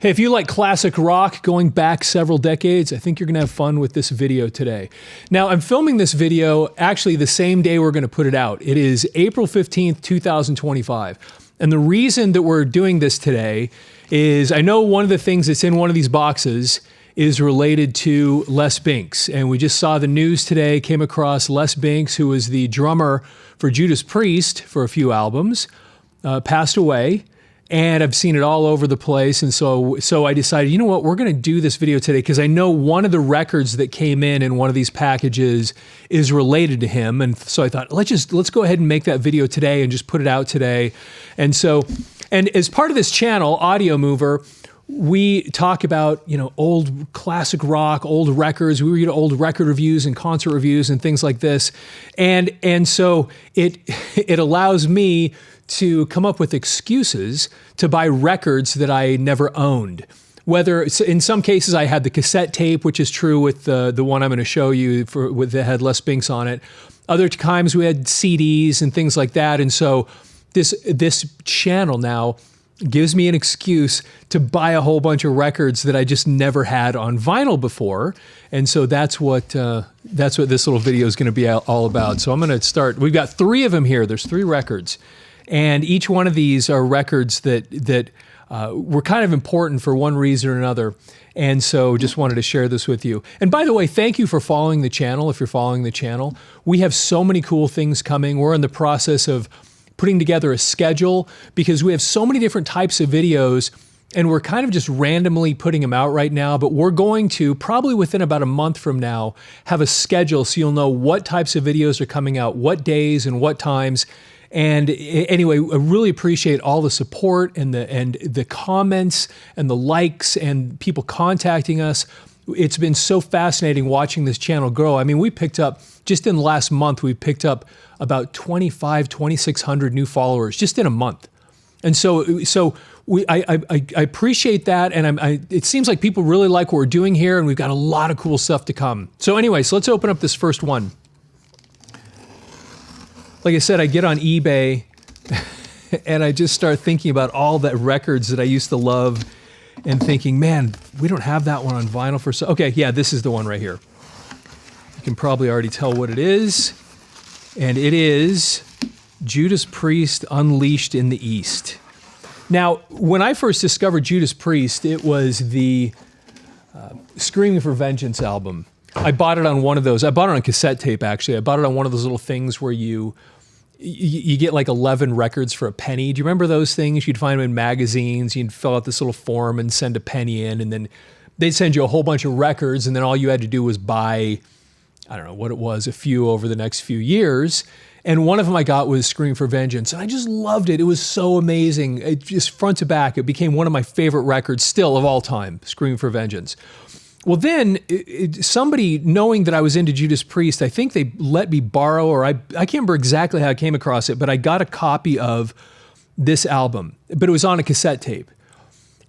Hey, if you like classic rock going back several decades, I think you're going to have fun with this video today. Now, I'm filming this video actually the same day we're going to put it out. It is April 15th, 2025. And the reason that we're doing this today is I know one of the things that's in one of these boxes is related to Les Binks. And we just saw the news today, came across Les Binks, who was the drummer for Judas Priest for a few albums, passed away. And I've seen it all over the place. And so I decided, you know what, we're going to do this video today because I know one of the records that came in one of these packages is related to him. And so I thought, let's go ahead and make that video today and just put it out today. And as part of this channel, Audio Mover, we talk about, old classic rock, old records. We read old record reviews and concert reviews and things like this. And so it allows me to come up with excuses to buy records that I never owned. Whether in some cases I had the cassette tape, which is true with the one I'm going to show you with the head Les Binks on it. Other times we had CDs and things like that. And so this channel now gives me an excuse to buy a whole bunch of records that I just never had on vinyl before. And so that's what this little video is going to be all about. So I'm going to start. We've got 3 of them here. There's 3 records. And each one of these are records that were kind of important for one reason or another. And so just wanted to share this with you. And by the way, thank you for following the channel. If you're following the channel, we have so many cool things coming. We're in the process of putting together a schedule because we have so many different types of videos and we're kind of just randomly putting them out right now. But we're going to, probably within about a month from now, have a schedule so you'll know what types of videos are coming out, what days and what times. And anyway, I really appreciate all the support and the comments and the likes and people contacting us. It's been so fascinating watching this channel grow. I mean, we picked up, just in the last month, we picked up about 2,600 new followers just in a month. And so I appreciate that. And it seems like people really like what we're doing here and we've got a lot of cool stuff to come. So anyway, so let's open up this first one. Like I said, I get on eBay and I just start thinking about all the records that I used to love and thinking, man, we don't have that one on vinyl for okay, yeah, this is the one right here. You can probably already tell what it is. And it is Judas Priest Unleashed in the East. Now, when I first discovered Judas Priest, it was the Screaming for Vengeance album. I bought it on one of those. I bought it on cassette tape, actually. I bought it on one of those little things where you get like 11 records for a penny. Do you remember those things? You'd find them in magazines. You'd fill out this little form and send a penny in, and then they'd send you a whole bunch of records, and then all you had to do was buy, I don't know what it was, a few over the next few years. And one of them I got was Scream for Vengeance, and I just loved it. It was so amazing. It just front to back, it became one of my favorite records still of all time, Scream for Vengeance. Well, then somebody, knowing that I was into Judas Priest, I think they let me borrow, or I can't remember exactly how I came across it, but I got a copy of this album, but it was on a cassette tape.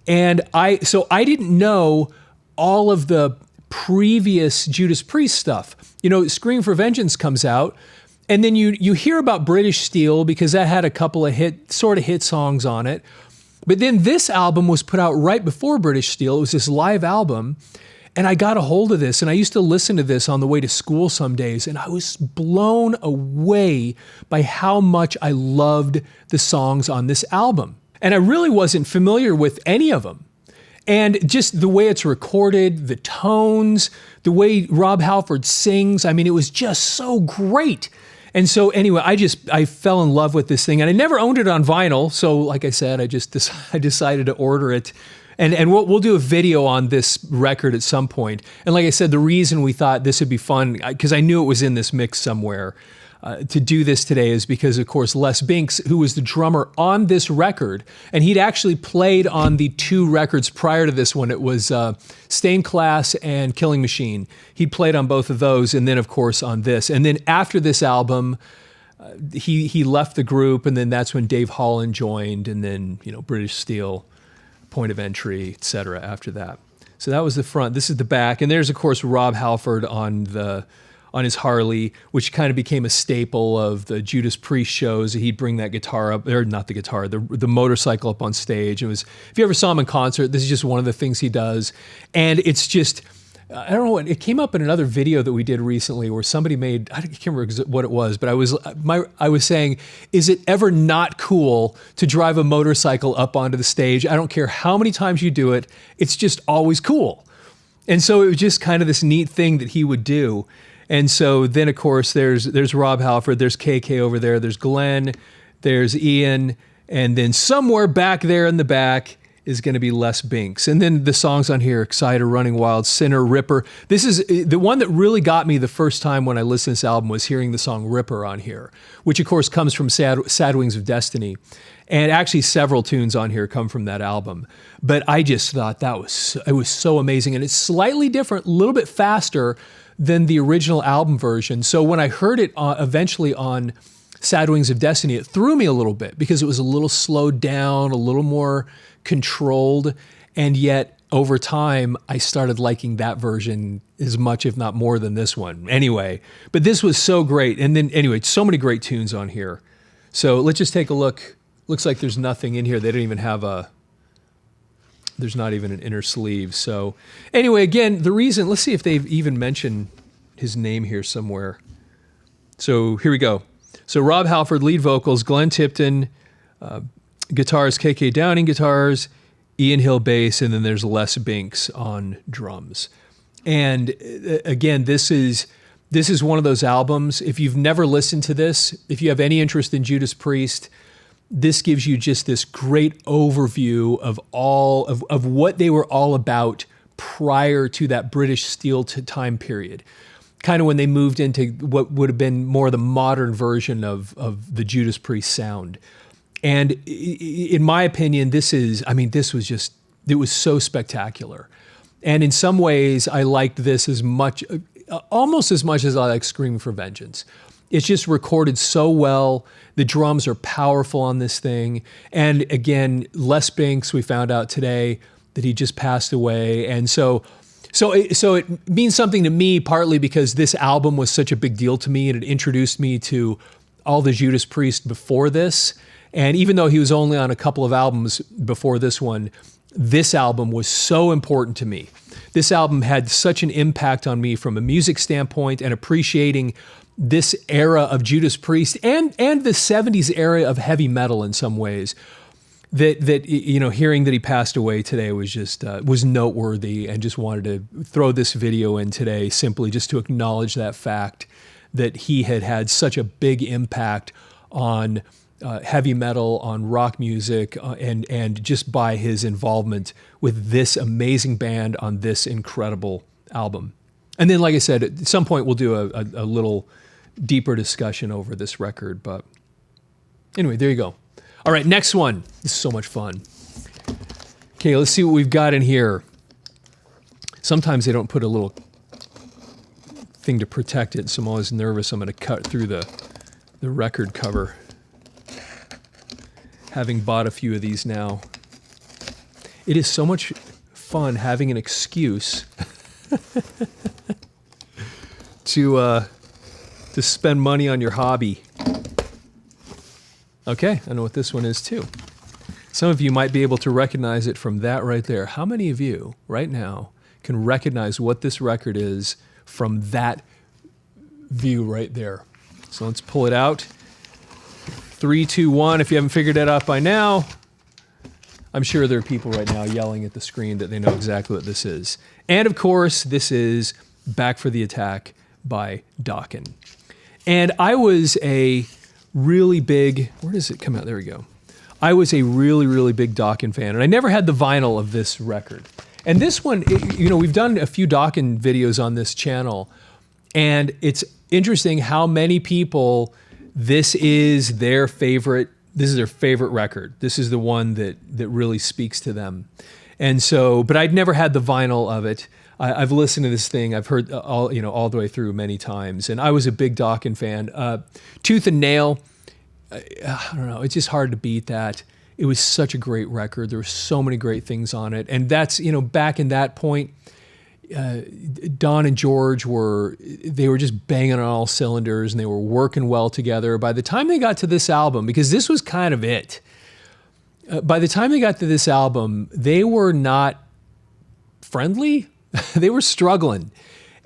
And so I didn't know all of the previous Judas Priest stuff. Scream for Vengeance comes out, and then you hear about British Steel because that had a couple of hit songs on it. But then this album was put out right before British Steel. It was this live album. And I got a hold of this, and I used to listen to this on the way to school some days, and I was blown away by how much I loved the songs on this album. And I really wasn't familiar with any of them. And just the way it's recorded, the tones, the way Rob Halford sings, I mean, it was just so great. And so anyway, I fell in love with this thing, and I never owned it on vinyl. So like I said, I decided to order it. And we'll do a video on this record at some point. And like I said, the reason we thought this would be fun, because I knew it was in this mix somewhere, to do this today is because, of course, Les Binks, who was the drummer on this record, and he'd actually played on the 2 records prior to this one. It was Stained Class and Killing Machine. He played on both of those, and then, of course, on this. And then after this album, he left the group, and then that's when Dave Holland joined, and then, British Steel, Point of Entry, etc. after that. So that was the front. This is the back. And there's, of course, Rob Halford on on his Harley, which kind of became a staple of the Judas Priest shows. He'd bring that guitar up, or not the guitar, the motorcycle up on stage. It was, if you ever saw him in concert, this is just one of the things he does. And it's just, I don't know, it came up in another video that we did recently where somebody made, I can't remember what it was, but I was saying, is it ever not cool to drive a motorcycle up onto the stage? I don't care how many times you do it, it's just always cool. And so it was just kind of this neat thing that he would do. And so then, of course, there's Rob Halford, there's KK over there, there's Glenn, there's Ian, and then somewhere back there in the back is going to be Les Binks. And then the songs on here, Exciter, Running Wild, Sinner, Ripper. This is the one that really got me the first time when I listened to this album, was hearing the song Ripper on here, which of course comes from Sad Wings of Destiny. And actually several tunes on here come from that album. But I just thought it was so amazing. And it's slightly different, a little bit faster than the original album version. So when I heard it eventually on Sad Wings of Destiny, it threw me a little bit because it was a little slowed down, a little more controlled, and yet over time I started liking that version as much, if not more, than this one. Anyway, but this was so great. And then anyway, so many great tunes on here. So let's just take a look. Looks like there's nothing in here. They don't even have there's not even an inner sleeve. So anyway, again, the reason, let's see if they've even mentioned his name here somewhere. So here we go. So Rob Halford, lead vocals, Glenn Tipton, guitars, KK Downing guitars, Ian Hill bass, and then there's Les Binks on drums. And again, this is one of those albums, if you've never listened to this, if you have any interest in Judas Priest, this gives you just this great overview of all of what they were all about prior to that British Steel time period. Kind of when they moved into what would have been more the modern version of the Judas Priest sound. And in my opinion, it was so spectacular. And in some ways, I liked this almost as much as I like Screaming for Vengeance. It's just recorded so well. The drums are powerful on this thing. And again, Les Binks, we found out today that he just passed away. And so it means something to me, partly because this album was such a big deal to me and it introduced me to all the Judas Priest before this. And even though he was only on a couple of albums before this one, this album was so important to me. This album had such an impact on me from a music standpoint and appreciating this era of Judas Priest and the 70s era of heavy metal in some ways. That hearing that he passed away today was just was noteworthy, and just wanted to throw this video in today simply just to acknowledge that fact that he had such a big impact on heavy metal, on rock music, and just by his involvement with this amazing band on this incredible album. And then, like I said, at some point we'll do a little deeper discussion over this record. But anyway, there you go. All right, next one. This is so much fun. Okay, let's see what we've got in here. Sometimes they don't put a little thing to protect it, so I'm always nervous I'm going to cut through the record cover. Having bought a few of these now. It is so much fun having an excuse to spend money on your hobby. Okay, I know what this one is too. Some of you might be able to recognize it from that right there. How many of you right now can recognize what this record is from that view right there? So let's pull it out. 3, 2, 1. If you haven't figured that out by now, I'm sure there are people right now yelling at the screen that they know exactly what this is. And of course, this is Back for the Attack by Dokken. And I was a really big, where does it come out? There we go. I was a really, really big Dokken fan, and I never had the vinyl of this record. And this one, we've done a few Dokken videos on this channel, and it's interesting how many people, this is their favorite record. This is the one that really speaks to them. And so, but I'd never had the vinyl of it. I've listened to this thing. I've heard all the way through many times. And I was a big Dokken fan. Tooth and Nail, I don't know. It's just hard to beat that. It was such a great record. There were so many great things on it. And that's, back in that point, Don and George were just banging on all cylinders, and they were working well together. By the time they got to this album, because this was kind of it, by the time they got to this album, they were not friendly. They were struggling,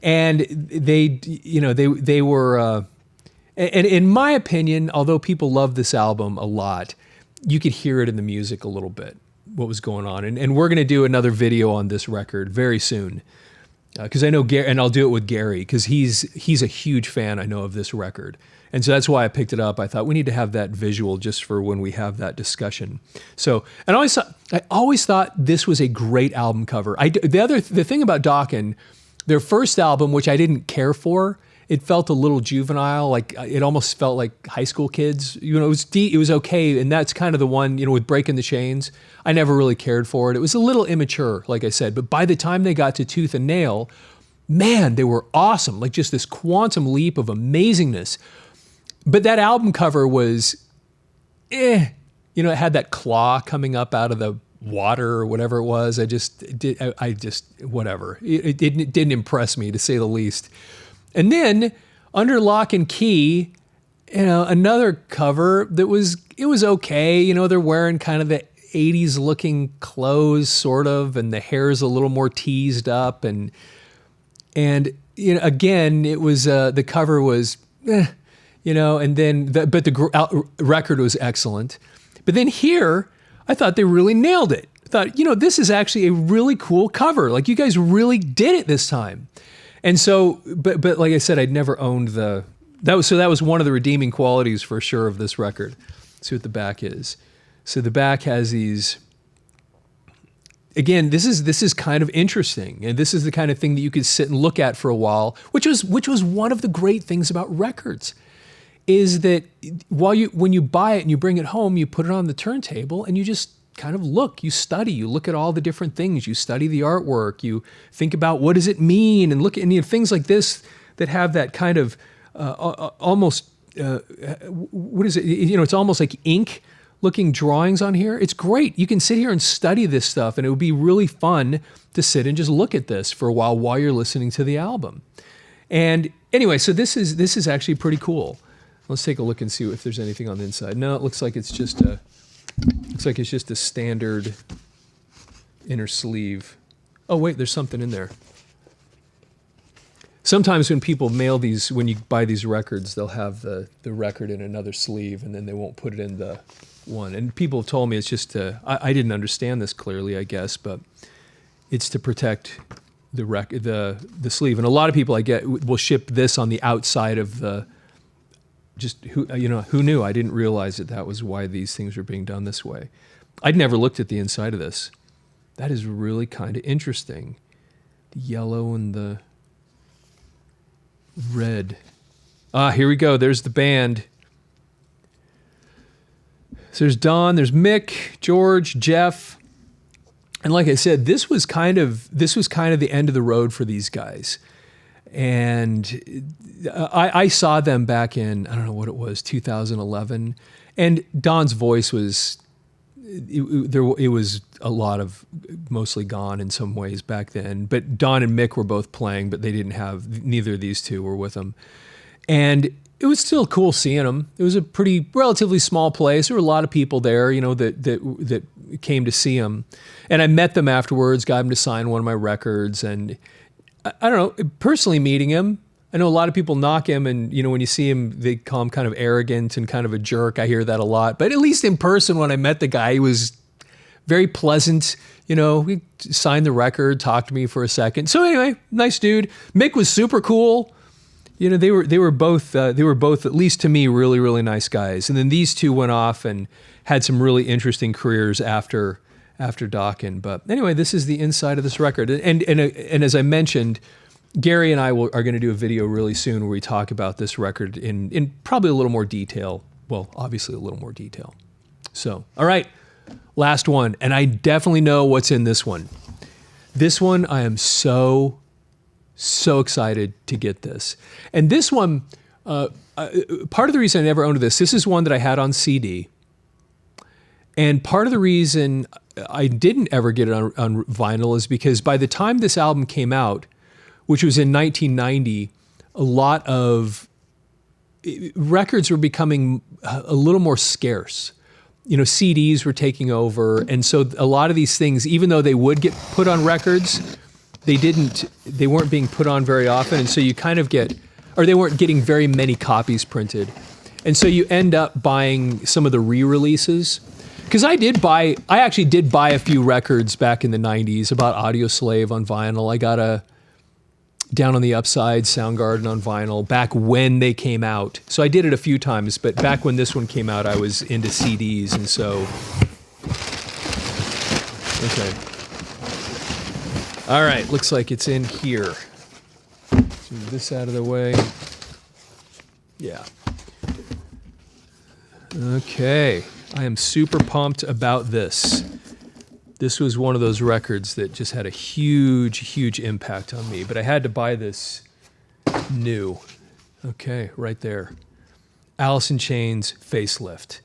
and they were. And in my opinion, although people love this album a lot, you could hear it in the music a little bit, what was going on. And we're going to do another video on this record very soon. Because I know Gary, and I'll do it with Gary, because he's a huge fan, I know, of this record. And so that's why I picked it up. I thought we need to have that visual just for when we have that discussion. So, and I always thought this was a great album cover. The thing about Dokken, their first album, which I didn't care for, it felt a little juvenile, like it almost felt like high school kids. It was okay, and that's kind of the one, with Breaking the Chains. I never really cared for it. It was a little immature, like I said, but by the time they got to Tooth and Nail, man, they were awesome, like just this quantum leap of amazingness. But that album cover was, it had that claw coming up out of the water or whatever it was. Whatever. It didn't impress me, to say the least. And then Under Lock and Key, another cover that was okay. They're wearing kind of the 80s looking clothes, sort of, and the hair's a little more teased up. And again, it was, the cover was, and then, but the record was excellent. But then here, I thought they really nailed it. I thought, this is actually a really cool cover. Like, you guys really did it this time. And so, but like I said, I'd never owned that was one of the redeeming qualities for sure of this record. Let's see what the back is. So the back has these, again, this is kind of interesting. And this is the kind of thing that you could sit and look at for a while, which was one of the great things about records, is that when you buy it and you bring it home, you put it on the turntable and you just kind of look, you look at all the different things, you study the artwork, you think about what does it mean, and look at things like this that have that kind of almost, what is it? It's almost like ink looking drawings on here. It's great. You can sit here and study this stuff, and it would be really fun to sit and just look at this for a while you're listening to the album. And anyway, so this is actually pretty cool. Let's take a look and see if there's anything on the inside. No, it looks like it's just a standard inner sleeve. Oh wait, there's something in there. Sometimes when people mail these, when you buy these records, they'll have the record in another sleeve, and then they won't put it in the one. And people have told me it's just I didn't understand this clearly, I guess, but it's to protect the sleeve. And a lot of people will ship this on the outside of the. Just who knew? I didn't realize that was why these things were being done this way. I'd never looked at the inside of this. That is really kind of interesting. The yellow and the red. Here we go. There's the band. So there's Don, there's Mick, George, Jeff. And like I said, this was kind of the end of the road for these guys. And I saw them back in, I don't know what it was, 2011. And Don's voice was, it was a lot of, mostly gone in some ways back then. But Don and Mick were both playing, but neither of these two were with them. And it was still cool seeing them. It was a pretty relatively small place. There were a lot of people there, that came to see them. And I met them afterwards, got them to sign one of my records. And I don't know, personally meeting him, I know a lot of people knock him, and when you see him, they call him kind of arrogant and kind of a jerk. I hear that a lot. But at least in person, when I met the guy, he was very pleasant. He signed the record, talked to me for a second. So anyway, nice dude. Mick was super cool. They were both at least to me really, really nice guys. And then these two went off and had some really interesting careers after Dokken. But anyway, this is the inside of this record. And as I mentioned, Gary and I are going to do a video really soon where we talk about this record in probably a little more detail. Well, obviously a little more detail. So, all right, last one. And I definitely know what's in this one. This one, I am so excited to get this. And this one, part of the reason I never owned this is one that I had on CD. And part of the reason I didn't ever get it on vinyl is because by the time this album came out, which was in 1990, a lot of records were becoming a little more scarce. You know, CDs were taking over. And so a lot of these things, even though they would get put on records, they weren't being put on very often. And so you kind of they weren't getting very many copies printed. And so you end up buying some of the re-releases. Because I actually did buy a few records back in the 90s about Audio Slave on vinyl. I got a Down on the Upside, Soundgarden on vinyl, back when they came out. So I did it a few times, but back when this one came out, I was into CDs, and so... Okay. All right, looks like it's in here. Move this out of the way. Yeah. Okay. I am super pumped about this. This was one of those records that just had a huge, huge impact on me. But I had to buy this new. Okay, right there. Alice in Chains, Facelift.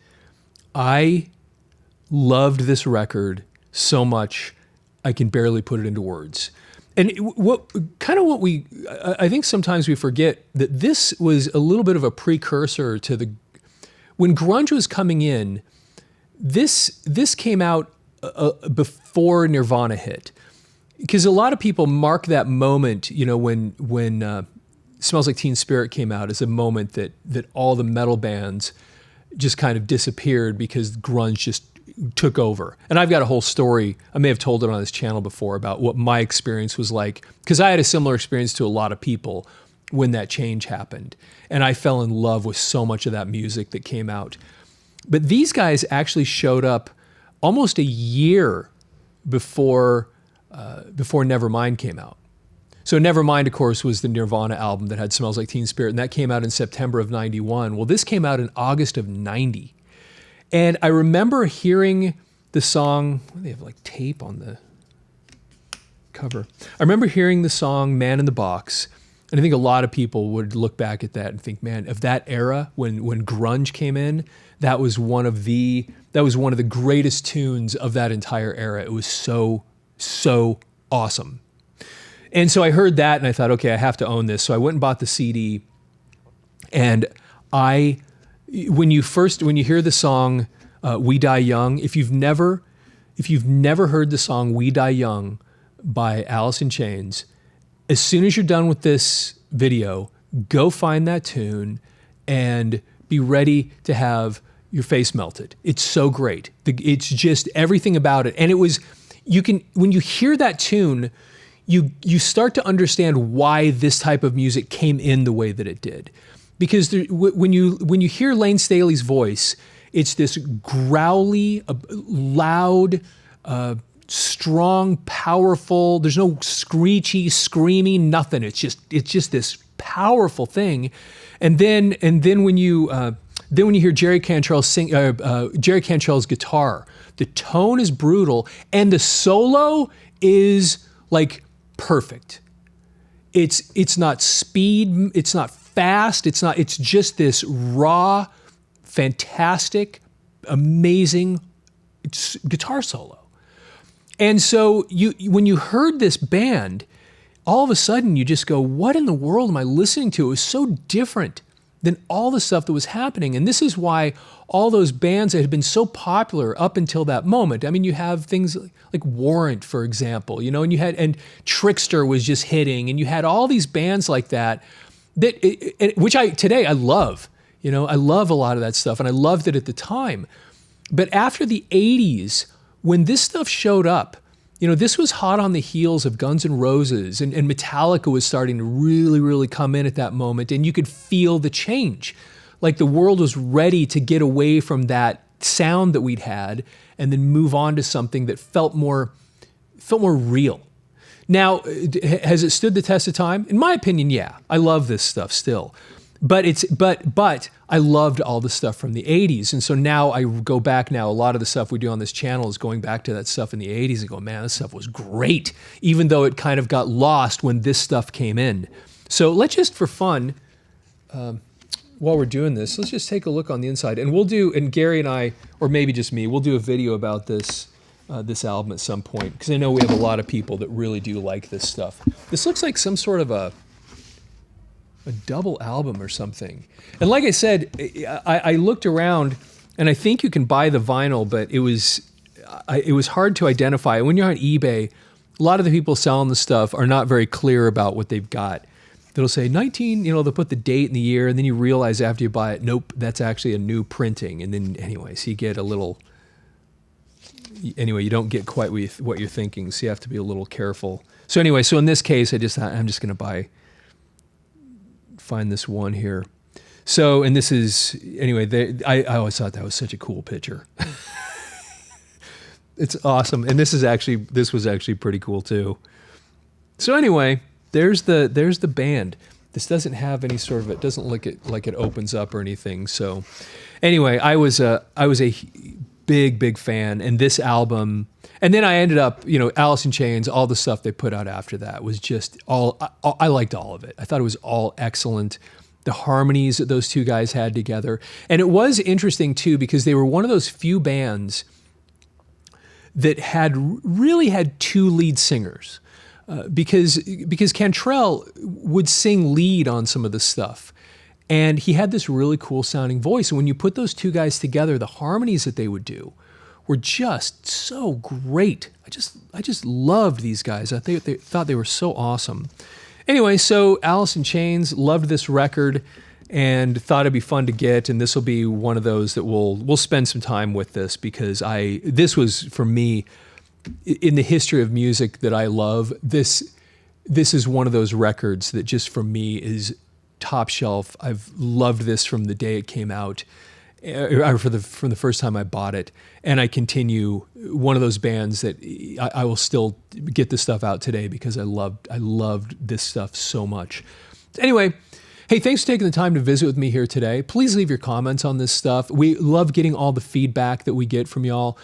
I loved this record so much, I can barely put it into words. And I think sometimes we forget that this was a little bit of a precursor to when grunge was coming in, this came out before Nirvana hit, because a lot of people mark that moment, you know, when Smells Like Teen Spirit came out as a moment that all the metal bands just kind of disappeared because grunge just took over. And I've got a whole story, I may have told it on this channel before, about what my experience was like, because I had a similar experience to a lot of people when that change happened. And I fell in love with so much of that music that came out. But these guys actually showed up almost a year before Nevermind came out. So Nevermind, of course, was the Nirvana album that had Smells Like Teen Spirit, and that came out in September of 91. Well, this came out in August of 90. And I remember hearing the song, they have like tape on the cover. I remember hearing the song Man in the Box, and I think a lot of people would look back at that and think, man, of that era when grunge came in, that was one of the greatest tunes of that entire era. It was so awesome. And so I heard that and I thought, okay, I have to own this. So I went and bought the CD. And when you hear the song We Die Young, if you've never heard the song We Die Young by Alice in Chains, as soon as you're done with this video, go find that tune and be ready to have your face melted. It's so great. It's just everything about it. And when you hear that tune, you start to understand why this type of music came in the way that it did. Because when you hear Layne Staley's voice, it's this growly, loud, strong, powerful. There's no screechy, screamy, nothing. It's just this powerful thing. And then when you hear Jerry Cantrell sing, Jerry Cantrell's guitar, the tone is brutal and the solo is like perfect. It's not speed, it's not fast, it's just this raw, fantastic, amazing guitar solo. And so when you heard this band, all of a sudden you just go, what in the world am I listening to? It was so different than all the stuff that was happening. And this is why all those bands that had been so popular up until that moment, I mean, you have things like Warrant, for example, you know, and Trickster was just hitting, and you had all these bands like that, which today I love. You know, I love a lot of that stuff, and I loved it at the time. But after the 80s, when this stuff showed up, you know, this was hot on the heels of Guns N' Roses, and Metallica was starting to really, really come in at that moment, and you could feel the change. Like the world was ready to get away from that sound that we'd had and then move on to something that felt more real. Now, has it stood the test of time? In my opinion, yeah. I love this stuff still. But I loved all the stuff from the 80s. And so now I go back now, a lot of the stuff we do on this channel is going back to that stuff in the 80s and go, man, this stuff was great, even though it kind of got lost when this stuff came in. So let's just, for fun, while we're doing this, let's just take a look on the inside. And and Gary and I, or maybe just me, we'll do a video about this this album at some point, because I know we have a lot of people that really do like this stuff. This looks like some sort of a double album or something. And like I said, I looked around, and I think you can buy the vinyl, but it was hard to identify. When you're on eBay, a lot of the people selling the stuff are not very clear about what they've got. They'll say 19, they'll put the date and the year, and then you realize after you buy it, nope, that's actually a new printing. And then anyways, you get a little, you don't get quite what you're thinking, so you have to be a little careful. So anyway, so in this case, I'm just going to find this one here. So, and this is, anyway, I always thought that was such a cool picture. It's awesome. And this was actually pretty cool too. So anyway, there's the band. This doesn't have any sort of, it doesn't look like it opens up or anything. So anyway, I was a big fan, and this album, and then I ended up, Alice in Chains, all the stuff they put out after that was just I liked all of it. I thought it was all excellent. The harmonies that those two guys had together. And it was interesting too, because they were one of those few bands that really had two lead singers, because Cantrell would sing lead on some of the stuff, and he had this really cool sounding voice. And when you put those two guys together, the harmonies that they would do were just so great. I just loved these guys. I think they thought they were so awesome. Anyway, so Alice in Chains, loved this record and thought it'd be fun to get, and this will be one of those that we'll spend some time with this, because this was, for me, in the history of music that I love, this is one of those records that just for me is top shelf. I've loved this from the day it came out, or from the first time I bought it, and I continue, one of those bands that I will still get this stuff out today because I loved this stuff so much. Anyway, hey, thanks for taking the time to visit with me here today. Please leave your comments on this stuff. We love getting all the feedback that we get from y'all.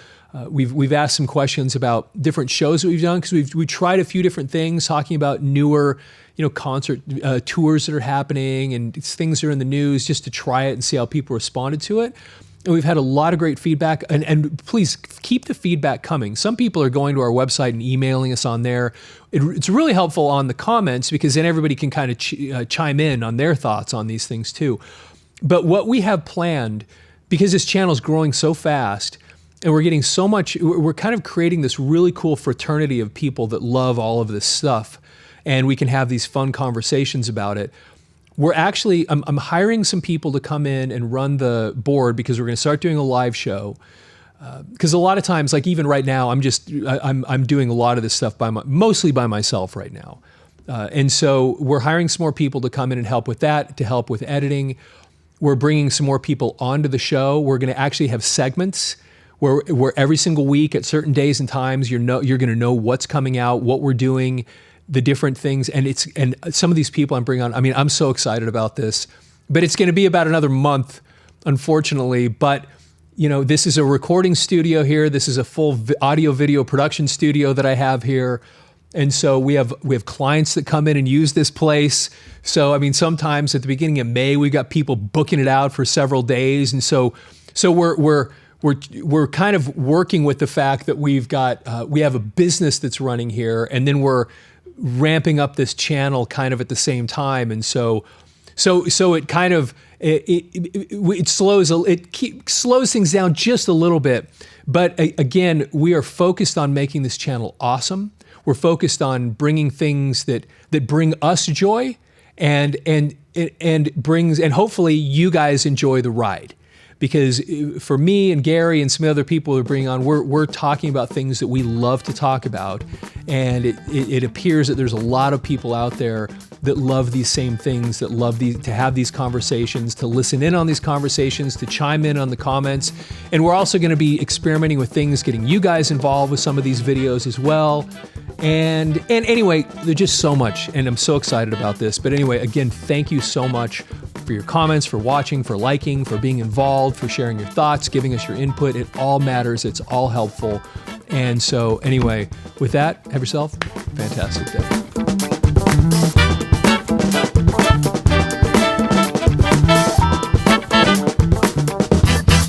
We've asked some questions about different shows that we've done, because we tried a few different things, talking about newer, concert tours that are happening and things that are in the news, just to try it and see how people responded to it. And we've had a lot of great feedback, and please keep the feedback coming. Some people are going to our website and emailing us on there. It's really helpful on the comments, because then everybody can kind of chime in on their thoughts on these things too. But what we have planned, because this channel is growing so fast, and we're getting so much, we're kind of creating this really cool fraternity of people that love all of this stuff, and we can have these fun conversations about it. We're actually, I'm hiring some people to come in and run the board, because we're going to start doing a live show. Because a lot of times, like even right now, I'm doing a lot of this stuff mostly by myself right now. And so we're hiring some more people to come in and help with that, to help with editing. We're bringing some more people onto the show. We're going to actually have segments where every single week at certain days and times, you're going to know what's coming out, what we're doing, the different things. And some of these people I'm bringing on, I'm so excited about this, but it's going to be about another month, unfortunately. But this is a recording studio here. This is a full audio video production studio that I have here. And so we have clients that come in and use this place. So, sometimes at the beginning of May, we got people booking it out for several days. And so we're kind of working with the fact that we have a business that's running here, and then we're ramping up this channel kind of at the same time. And so it kind of, it slows things down just a little bit. But again, we are focused on making this channel awesome. We're focused on bringing things that bring us joy, and hopefully you guys enjoy the ride. Because for me and Gary and some other people we're bringing on, we're talking about things that we love to talk about. And it appears that there's a lot of people out there that love these same things, that love to have these conversations, to listen in on these conversations, to chime in on the comments. And we're also going to be experimenting with things, getting you guys involved with some of these videos as well. And anyway, there's just so much, and I'm so excited about this. But anyway, again, thank you so much for your comments, for watching, for liking, for being involved, for sharing your thoughts, giving us your input. It all matters. It's all helpful. And so anyway, with that, have yourself a fantastic day.